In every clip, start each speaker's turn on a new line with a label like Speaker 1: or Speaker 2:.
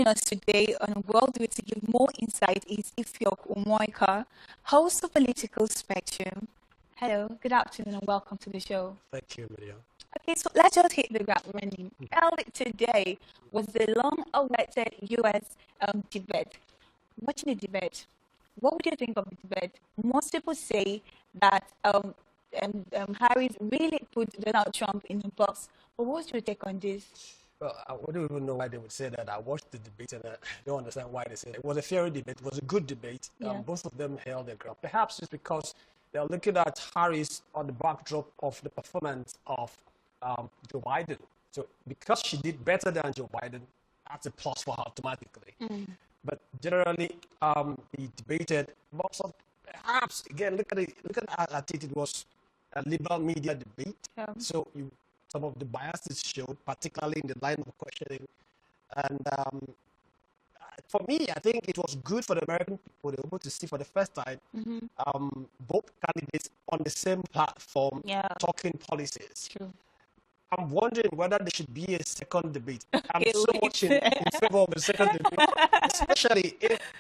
Speaker 1: Joining us today on WorldView to give more insight is Ifyok Umoika, host of Political Spectrum. Hello, good afternoon and welcome to the show.
Speaker 2: Thank you, Maria.
Speaker 1: Okay, so let's just hit the ground running. Early today was the long-awaited U.S. Debate. Watching the debate, what would you think of the debate? Most people say that Harris really put Donald Trump in the box. But what's your take on this?
Speaker 2: Well, I don't even know why they would say that. I watched the debate and I don't understand why they said it. It was a fair debate. It was a good debate.
Speaker 1: Yeah.
Speaker 2: Both of them held their ground. Perhaps it's because they're looking at Harris on the backdrop of the performance of Joe Biden. So because she did better than Joe Biden, that's a plus for her automatically. But generally, they debated. But perhaps again, look at it. It was a liberal media debate.
Speaker 1: Yeah.
Speaker 2: So some of the biases showed, particularly in the line of questioning. And for me, I think it was good for the American people. They were able to see for the first time both candidates on the same platform talking policies.
Speaker 1: True.
Speaker 2: I'm wondering whether there should be a second debate. I'm
Speaker 1: Okay,
Speaker 2: so much in favor of a second debate, especially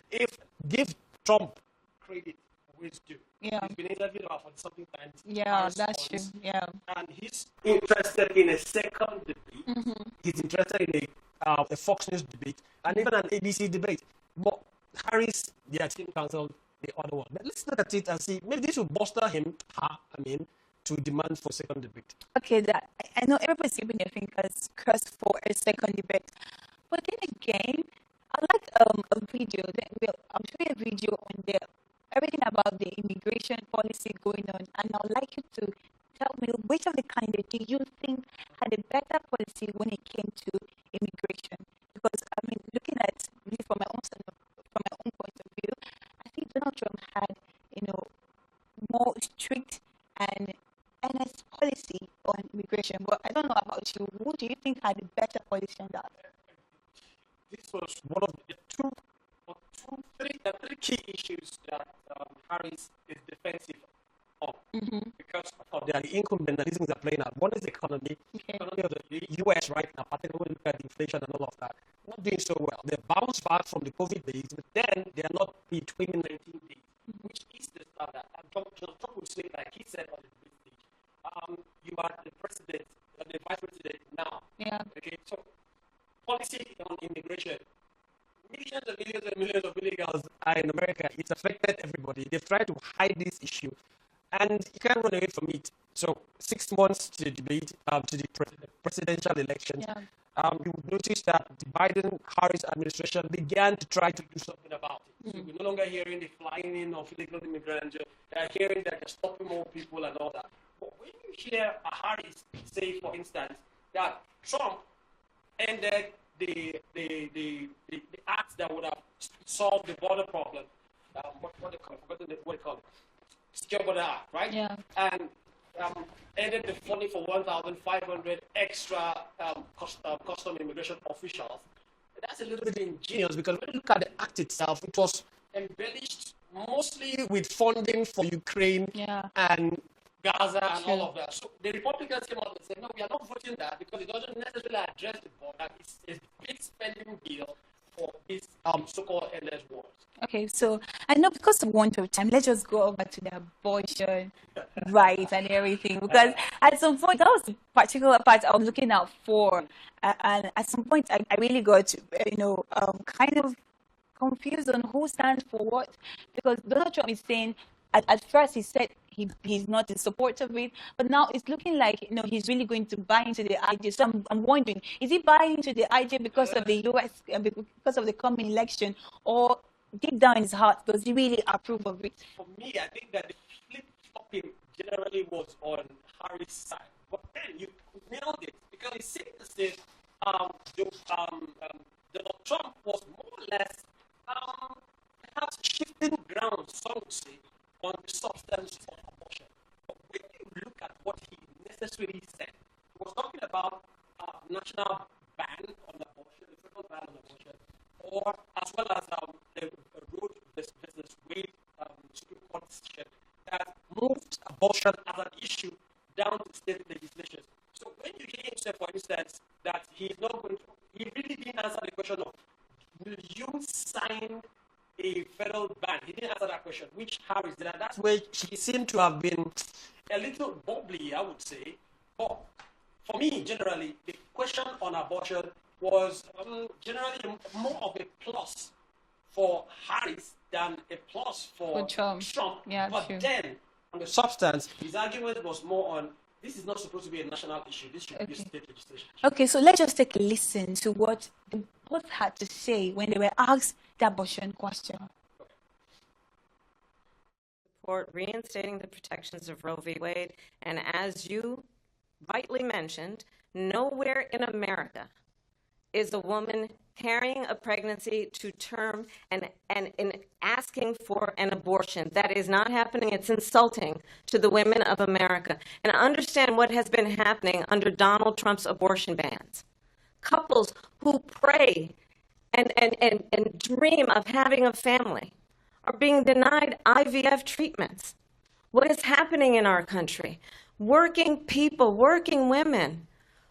Speaker 2: if give Trump credit where it's due.
Speaker 1: Yeah.
Speaker 2: He's been interviewed about 40-something times.
Speaker 1: Yeah, that's true. Yeah.
Speaker 2: And he's interested in a second debate. He's interested in a Fox News debate and even an ABC debate. But Harris, their team canceled the other one. But let's look at it and see. Maybe this will bolster to demand for a second debate.
Speaker 1: Okay, I know everybody's keeping their fingers crossed for a second debate. But then again, I like a video. I'll show you a video on everything about the immigration policy going on, and I'd like you to tell me which of the candidates do you think had a better policy when it came to immigration? Because I mean, looking at me from my own point of view, I think Donald Trump had more strict and earnest policy on immigration. But I don't know about you. Who do you think had a better policy on that?
Speaker 2: This was one of the three key issues that Harris is defensive of because of the incumbentalism they're playing out. One is the economy. Economy of the U.S. right now, particularly when you look at inflation and all of that, not doing so well. They bounced back from the COVID days, but then they are not in 2019 days, which is the standard. And Trump would say, like he said on the stage, you are the president, the vice president now.
Speaker 1: Yeah.
Speaker 2: Okay, so policy on immigration. Millions and millions and millions of illegals are in America. It's affected everybody. They've tried to hide this issue, and you can't run away from it. So 6 months to the debate, to the presidential elections, you will notice that the Biden-Harris administration began to try to do something about it. So we're no longer hearing the flying in of illegal immigrants. They're hearing that they're stopping more people and all that. But when you hear a Harris say, for instance, that Trump ended the acts that would have solved the border problem, what they call it, Secure Border Act, right?
Speaker 1: Yeah. And
Speaker 2: ended the funding for 1,500 extra custom immigration officials. That's a little bit ingenious because when you look at the act itself, it was embellished mostly with funding for Ukraine and Gaza and all of that. So the Republicans came out and said, no, we are not voting that because it doesn't necessarily address the border. It's a big spending bill for this so-called endless wars.
Speaker 1: Okay, so I know because of want of time, let's just go over to the abortion rights and everything. Because at some point, that was the particular part I was looking out for. And at some point, I really got, kind of confused on who stands for what. Because Donald Trump is saying, at first he said he's not in support of it, but now it's looking like he's really going to buy into the idea. So I'm wondering, is he buying into the idea because of the U.S. Because of the coming election, or deep down in his heart does he really approve of it?
Speaker 2: For me, I think that the flip-flopping generally was on Harris' side, but then you nailed it because it seemed as if Donald Trump was more or less perhaps shifting ground, some would say, on the substance of abortion. But when you look at what he necessarily said, he was talking about national ban on abortion, the federal ban on abortion, or as well as the road business wage Supreme Court decision that moved abortion as an issue down to state legislation. So when you hear him say, for instance, that he's not going to, he really didn't answer the question of will you sign a federal ban? He didn't answer that question, which Harris did. And that's where she seemed to have been a little bubbly, I would say. But for me, generally, the question on abortion was generally more of a plus for Harris than a plus for Trump.
Speaker 1: Yeah,
Speaker 2: but
Speaker 1: true.
Speaker 2: then, on the substance, his argument was more on this is not supposed to be a national issue. This should be a state legislation.
Speaker 1: Okay, so let's just take a listen to what they both had to say when they were asked the abortion question.
Speaker 3: Support reinstating the protections of Roe v. Wade, and as you rightly mentioned, nowhere in America is a woman carrying a pregnancy to term and asking for an abortion. That is not happening. It's insulting to the women of America. And understand what has been happening under Donald Trump's abortion bans. Couples who pray and dream of having a family are being denied IVF treatments. What is happening in our country? Working people, working women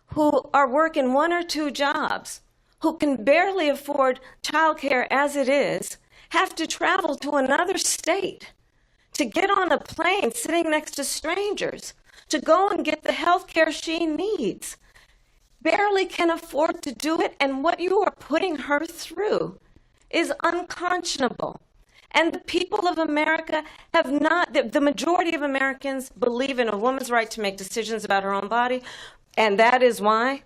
Speaker 3: who are working 1 or 2 jobs, who can barely afford childcare as it is, have to travel to another state to get on a plane sitting next to strangers to go and get the health care she needs. Barely can afford to do it, and what you are putting her through is unconscionable. And the people of America have not, the majority of Americans believe in a woman's right to make decisions about her own body, and that is why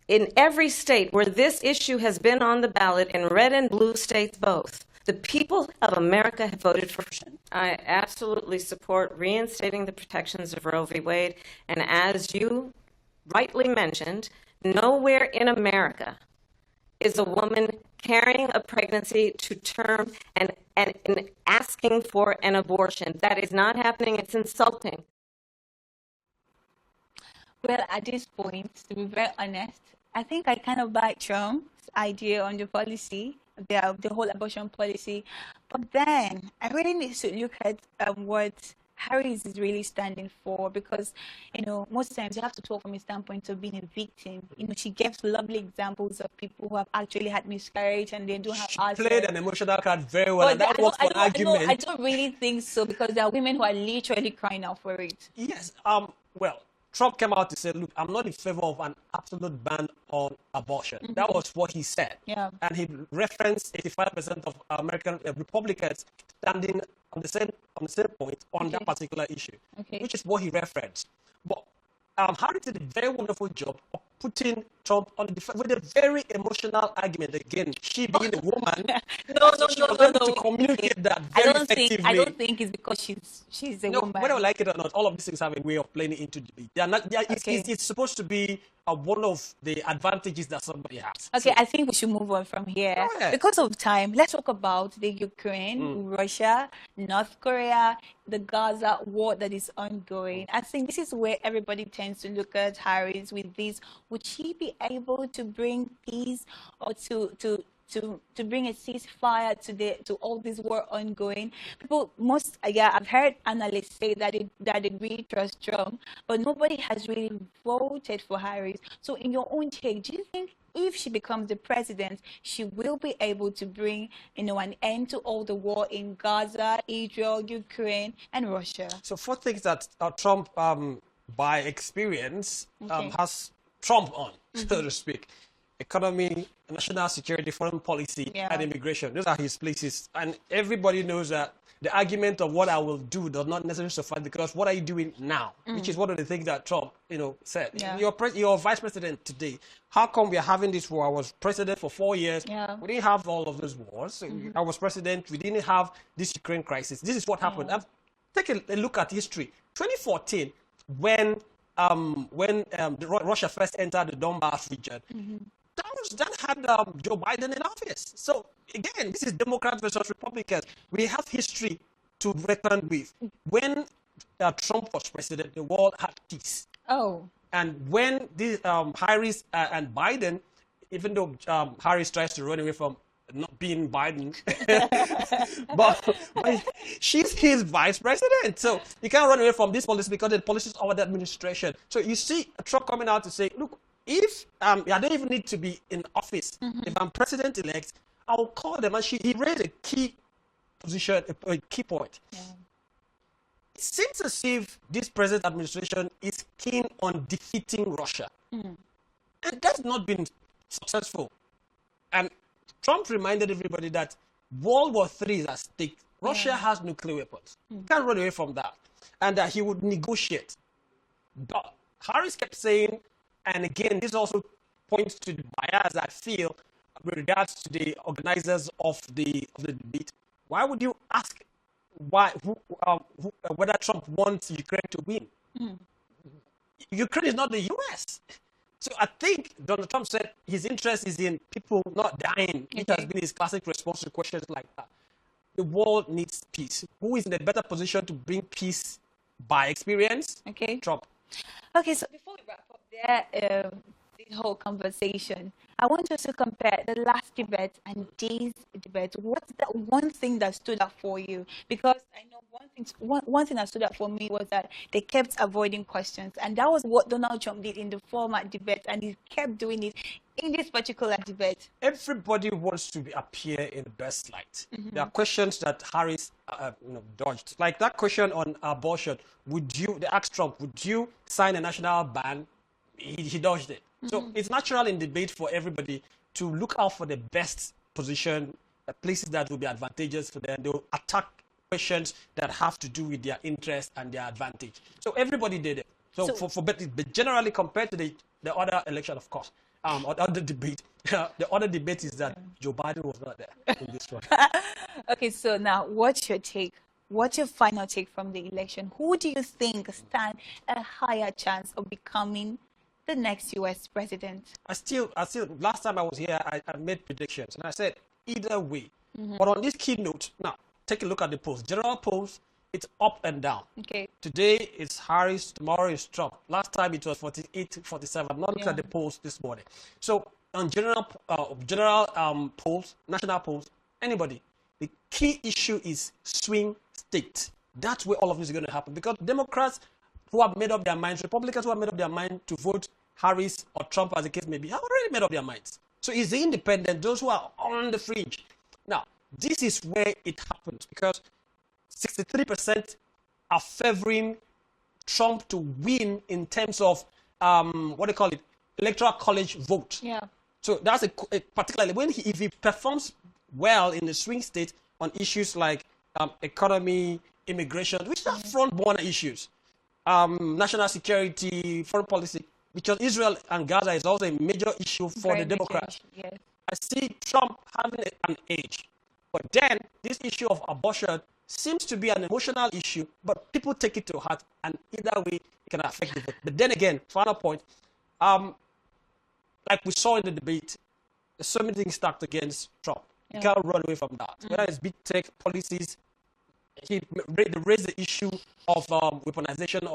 Speaker 3: in every state where this issue has been on the ballot, in red and blue states both, the people of America have voted for abortion. I absolutely support reinstating the protections of Roe v. Wade, and as you rightly mentioned, nowhere in America is a woman carrying a pregnancy to term and asking for an abortion. That is not happening. It's insulting.
Speaker 1: Well, at this point, to be very honest, I think I kind of buy Trump's idea on the policy, the whole abortion policy. But then I really need to look at what Harris is really standing for, because, most times you have to talk from a standpoint of being a victim. She gives lovely examples of people who have actually had miscarriage and they do have asthma.
Speaker 2: She played an emotional card very well, and that works for argument.
Speaker 1: I don't really think so, because there are women who are literally crying out for it.
Speaker 2: Yes. Well, Trump came out to say, look, I'm not in favor of an absolute ban on abortion. Mm-hmm. That was what he said.
Speaker 1: Yeah.
Speaker 2: And he referenced 85% of American Republicans standing on the same point on that particular issue, which is what he referenced. But Harris did a very wonderful job of putting Trump on the defense with a very emotional argument. Again, she being a woman,
Speaker 1: no,
Speaker 2: to communicate that very effectively.
Speaker 1: I don't think it's because she's a woman.
Speaker 2: Whether I like it or not, all of these things have a way of playing it into debate. It's supposed to be one of the advantages that somebody has.
Speaker 1: Okay, so I think we should move on from here. Because of time, let's talk about the Ukraine, Russia, North Korea, the Gaza war that is ongoing. I think this is where everybody tends to look at Harris with this. Would she be able to bring peace, or to bring a ceasefire to all this war ongoing? I've heard analysts say that they really trust Trump, but nobody has really voted for Harris. So in your own take, do you think if she becomes the president, she will be able to bring an end to all the war in Gaza, Israel, Ukraine, and Russia?
Speaker 2: So 4 things that Trump, by experience, has Trump on, so to speak: economy, national security, foreign policy, and immigration. Those are his places. And everybody knows that the argument of what I will do does not necessarily suffice, because what are you doing now? Which is one of the things that Trump, said. Yeah. You're vice president today. How come we are having this war? I was president for 4 years. Yeah. We didn't have all of those wars. I was president. We didn't have this Ukraine crisis. This is what happened. Take a look at history. 2014, when Russia first entered the Donbass region, that had Joe Biden in office. So again, this is Democrats versus Republicans. We have history to reckon with. When Trump was president, the world had peace.
Speaker 1: Oh.
Speaker 2: And when Harris and Biden, even though Harris tries to run away from not being Biden, but she's his vice president. So you can't run away from this policy, because the policies of the administration. So you see Trump coming out to say, look, if I don't even need to be in office, if I'm president-elect, I'll call them, and he raised a key position, a key point.
Speaker 1: Yeah.
Speaker 2: It seems as if this present administration is keen on defeating Russia. And that's not been successful. And Trump reminded everybody that World War III is at stake. Russia has nuclear weapons. Can't run away from that. And that he would negotiate. But Harris kept saying, and again, this also points to the bias I feel with regards to the organizers of the debate. Why would you ask whether Trump wants Ukraine to win? Ukraine is not the U.S. So I think Donald Trump said his interest is in people not dying. It has been his classic response to questions like that. The world needs peace. Who is in a better position to bring peace by experience?
Speaker 1: Okay.
Speaker 2: Trump.
Speaker 1: Okay, so before we wrap up there, this whole conversation, I want us to compare the last debate and this debate. What's that one thing that stood out for you? Because I know one thing that stood out for me was that they kept avoiding questions, and that was what Donald Trump did in the former debate, and he kept doing it in this particular debate.
Speaker 2: Everybody wants to appear in the best light. There are questions that Harris dodged. Like that question on abortion. They asked Trump, would you sign a national ban? He dodged it. So it's natural in debate for everybody to look out for the best position, places that will be advantageous for them. They will attack questions that have to do with their interest and their advantage. So everybody did it. But generally compared to the other election, of course, or the other debate, the other debate is that Joe Biden was not there in this one.
Speaker 1: Okay, so now what's your take? What's your final take from the election? Who do you think stand a higher chance of becoming the next U.S. president?
Speaker 2: Last time I was here, I made predictions, and I said either way. But on this keynote, now, take a look at the polls. General polls, it's up and down.
Speaker 1: Okay.
Speaker 2: Today it's Harris, tomorrow it's Trump. Last time it was 48-47. I'm not looking at the polls this morning. So on general polls, national polls, anybody, the key issue is swing state. That's where all of this is going to happen, because Democrats who have made up their minds, Republicans who have made up their mind to vote Harris or Trump, as the case may be, have already made up their minds. So it's the independent, those who are on the fringe. Now, this is where it happens, because 63% are favoring Trump to win in terms of, electoral college vote.
Speaker 1: Yeah.
Speaker 2: So that's particularly if he performs well in the swing state on issues like economy, immigration, which are front-burner issues. National security, foreign policy, because Israel and Gaza is also a major issue for the Democrats.
Speaker 1: Yes.
Speaker 2: I see Trump having an edge. But then, this issue of abortion seems to be an emotional issue, but people take it to heart, and either way, it can affect the vote. But then again, final point, like we saw in the debate, there's so many things stacked against Trump. You can't run away from that. Whether it's big tech policies, he raised the issue of weaponization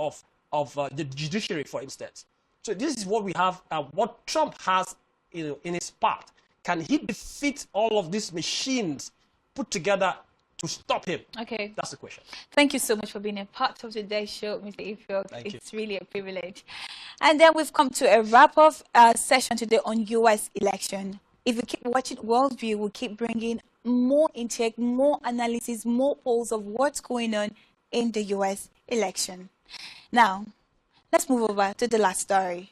Speaker 2: of the judiciary, for instance. So this is what we have, what Trump has in his part. Can he defeat all of these machines put together to stop him?
Speaker 1: Okay.
Speaker 2: That's the question.
Speaker 1: Thank you so much for being a part of today's show, Mr. Ifiok.
Speaker 2: Thank you.
Speaker 1: It's really a privilege. And then we've come to a wrap-up session today on U.S. election. If you keep watching WorldView, we'll keep bringing more intake, more analysis, more polls of what's going on in the U.S. election. Now, let's move over to the last story.